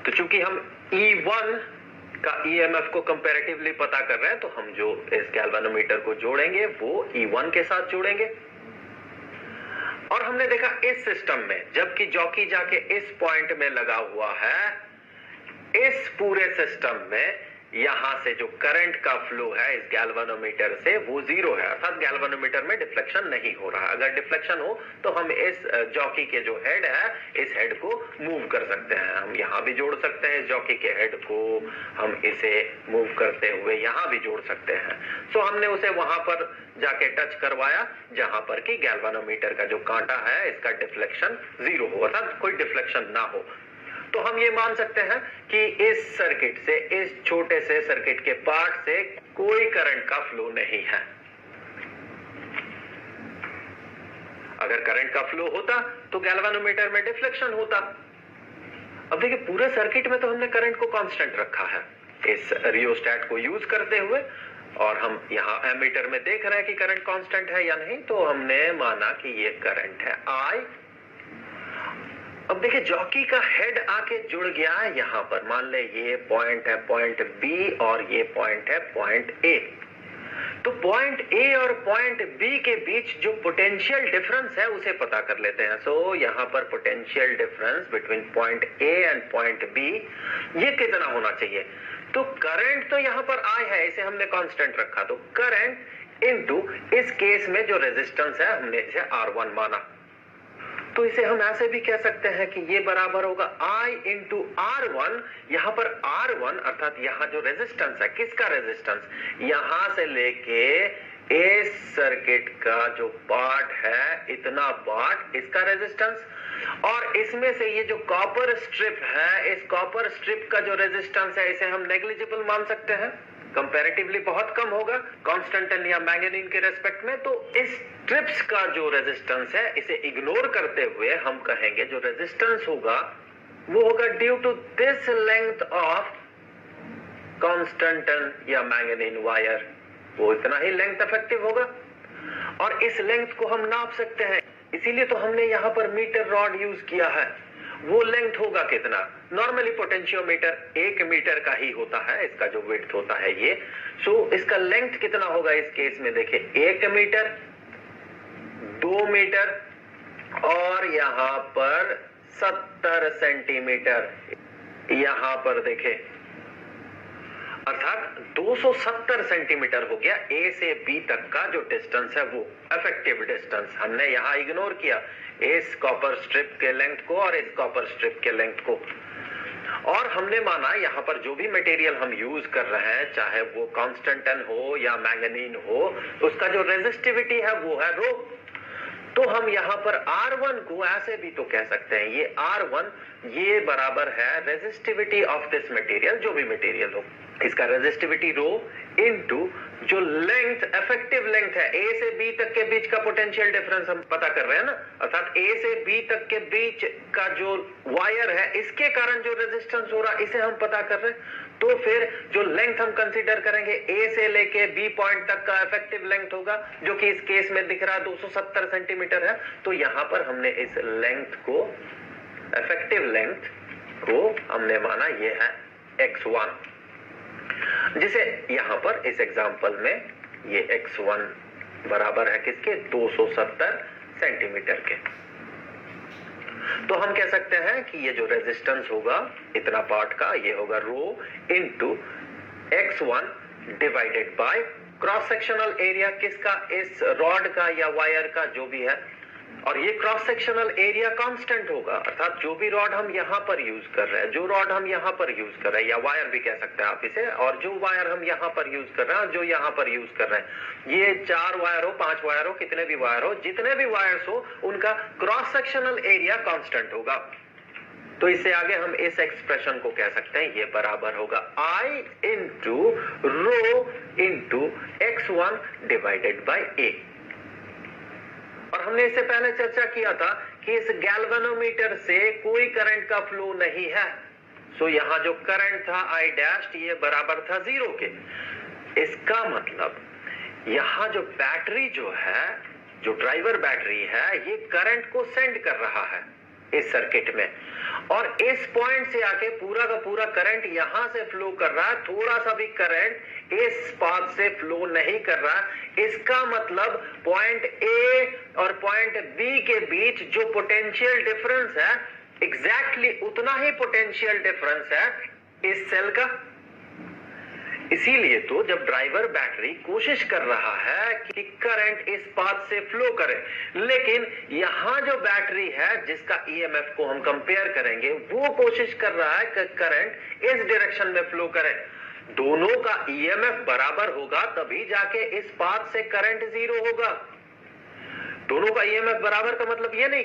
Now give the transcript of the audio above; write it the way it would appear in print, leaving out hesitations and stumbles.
तो चूंकि हम E1 का EMF को कंपैरेटिवली पता कर रहे हैं, तो हम जो इस गैल्वेनोमीटर को जोड़ेंगे वो E1 के साथ जोड़ेंगे। और हमने देखा इस सिस्टम में जबकि जॉकी जाके इस पॉइंट में लगा हुआ है, इस पूरे सिस्टम में यहां से जो करंट का फ्लो है इस गैल्वेनोमीटर से वो जीरो है, अर्थात गैल्वेनोमीटर में डिफ्लेक्शन नहीं हो रहा। अगर डिफ्लेक्शन हो तो हम इस जॉकी के जो हेड है, इस हेड को मूव कर सकते हैं। हम यहां भी जोड़ सकते हैं इस जॉकी के हेड को, हम इसे मूव करते हुए यहां भी जोड़ सकते हैं। सो हमने उसे वहां पर जाके टच करवाया जहां पर कि गैल्वेनोमीटर का जो कांटा है इसका डिफ्लेक्शन जीरो हो, अर्थात कोई डिफ्लेक्शन ना हो। तो हम ये मान सकते हैं कि इस सर्किट से, इस छोटे से सर्किट के पार्ट से कोई करंट का फ्लो नहीं है। अगर करंट का फ्लो होता तो गैल्वेनोमीटर में डिफ्लेक्शन होता। अब देखिए पूरे सर्किट में तो हमने करंट को कांस्टेंट रखा है इस रियोस्टेट को यूज करते हुए, और हम यहां एमीटर में देख रहे हैं कि करंट कांस्टेंट है या नहीं, तो हमने माना कि ये करंट है I। अब देखिए जॉकी का हेड आके जुड़ गया है यहां पर, मान ले ये पॉइंट है पॉइंट बी और ये पॉइंट है पॉइंट ए। तो पॉइंट ए और पॉइंट बी के बीच जो पोटेंशियल डिफरेंस है उसे पता कर लेते हैं। सो यहां पर potential difference between point A and point B ये कितना होना चाहिए? तो करंट तो यहां पर I है, इसे हमने कांस्टेंट रखा, तो करंट इनटू इस केस में जो रेजिस्टेंस है हमने इसे R1 माना। तो इसे हम ऐसे भी कह सकते हैं कि ये बराबर होगा I इंटू R1। यहां पर R1 अर्थात यहां जो रेजिस्टेंस है, किसका रेजिस्टेंस? यहां से लेके इस सर्किट का जो पार्ट है, इतना पार्ट इसका रेजिस्टेंस, और इसमें से ये जो कॉपर स्ट्रिप है, इस कॉपर स्ट्रिप का जो रेजिस्टेंस है इसे हम नेग्लिजिबल मान सकते हैं, कंपैरेटिवली बहुत कम होगा कांस्टेंटिन या मैंगनीन के रेस्पेक्ट में। तो इस स्ट्रिप्स का जो रेजिस्टेंस है इसे इग्नोर करते हुए हम कहेंगे जो रेजिस्टेंस होगा वो होगा due to this length of constantan या मैंगनीन वायर, वो इतना ही लेंथ इफेक्टिव होगा और इस लेंथ को हम नाप सकते हैं। इसीलिए तो हमने यहां पर मीटर रॉड यूज किया है। वो लेंथ होगा कितना? नॉर्मली पोटेंशियोमीटर 1 मीटर का ही होता है, इसका जो विड्थ होता है ये। सो इसका लेंथ कितना होगा इस केस में? देखिए 1 मीटर, 2 मीटर और यहां पर 70 सेंटीमीटर। यहां पर देखें अर्थात 270 सेंटीमीटर हो गया ए से बी तक का जो डिस्टेंस है, वो इफेक्टिव डिस्टेंस। हमने यहां इग्नोर किया इस कॉपर स्ट्रिप के लेंथ को और इस कॉपर स्ट्रिप के लेंथ को, और हमने माना यहां पर जो भी मटेरियल हम यूज कर रहे हैं, चाहे वो कांस्टेंटिन हो या मैंगनीन हो, उसका जो रेजिस्टिविटी है वो है रो। तो हम यहां पर R1 को ऐसे भी तो कह सकते हैं, ये R1 ये बराबर है रेजिस्टिविटी ऑफ दिस मटेरियल, जो भी मटेरियल हो, इसका रेजिस्टिविटी रो इनटू जो लेंथ, इफेक्टिव लेंथ है ए से बी तक के बीच का पोटेंशियल डिफरेंस हम पता कर रहे हैं ना, अर्थात ए से बी तक के बीच का जो वायर है इसके कारण जो रेजिस्टेंस हो रहा इसे हम पता कर रहे हैं। तो फिर जो लेंथ हम कंसीडर करेंगे ए से लेके बी पॉइंट तक का इफेक्टिव लेंथ होगा, जो कि इस केस में दिख रहा 270 सेंटीमीटर है। तो यहां पर हमने इस लेंथ को, इफेक्टिव लेंथ को हमने माना ये है x1, जिसे यहां पर इस एग्जांपल में ये x1 बराबर है किसके? 270 सेंटीमीटर के। तो हम कह सकते हैं कि ये जो रेजिस्टेंस होगा इतना पार्ट का, ये होगा rho into x1 divided by cross sectional area किसका? इस रॉड का या वायर का, जो भी है, और ये क्रॉस सेक्शनल एरिया कांस्टेंट होगा, अर्थात जो भी रॉड हम यहां पर यूज कर रहे हैं, जो रॉड हम यहां पर यूज कर रहे हैं, या वायर भी कह सकते हैं आप इसे, और जो वायर हम यहां पर यूज कर रहे हैं, जो यहां पर यूज कर रहे हैं, ये 4 वायर हो, 5 वायर हो, कितने भी वायर हो, जितने भी वायर्स हो, उनका क्रॉस सेक्शनल एरिया कांस्टेंट होगा। तो इससे आगे हम इस एक्सप्रेशन को कह सकते हैं, ये बराबर होगा I into rho into x1 divided bye a। और हमने इससे पहले चर्चा किया था कि इस गैल्वेनोमीटर से कोई करंट का फ्लो नहीं है। सो यहां जो करंट था I डैश, ये बराबर था 0 के। इसका मतलब यहां जो बैटरी जो है, जो ड्राइवर बैटरी है, ये करंट को सेंड कर रहा है इस सर्किट में, और इस पॉइंट से आके पूरा का पूरा करंट यहां से फ्लो कर रहा है, थोड़ा सा भी करंट इस पाथ से फ्लो नहीं कर रहा। इसका मतलब पॉइंट ए और पॉइंट बी के बीच जो पोटेंशियल डिफरेंस है, एग्जैक्टली उतना ही पोटेंशियल डिफरेंस है इस सेल का। इसीलिए तो जब ड्राइवर बैटरी कोशिश कर रहा है कि करंट इस पाथ से फ्लो करे, लेकिन यहां जो बैटरी है जिसका ईएमएफ को हम कंपेयर करेंगे, वो कोशिश कर रहा है कि करंट इस डायरेक्शन में फ्लो करे। दोनों का ईएमएफ बराबर होगा तभी जाके इस पाथ से करंट जीरो होगा। दोनों का ईएमएफ बराबर का मतलब ये नहीं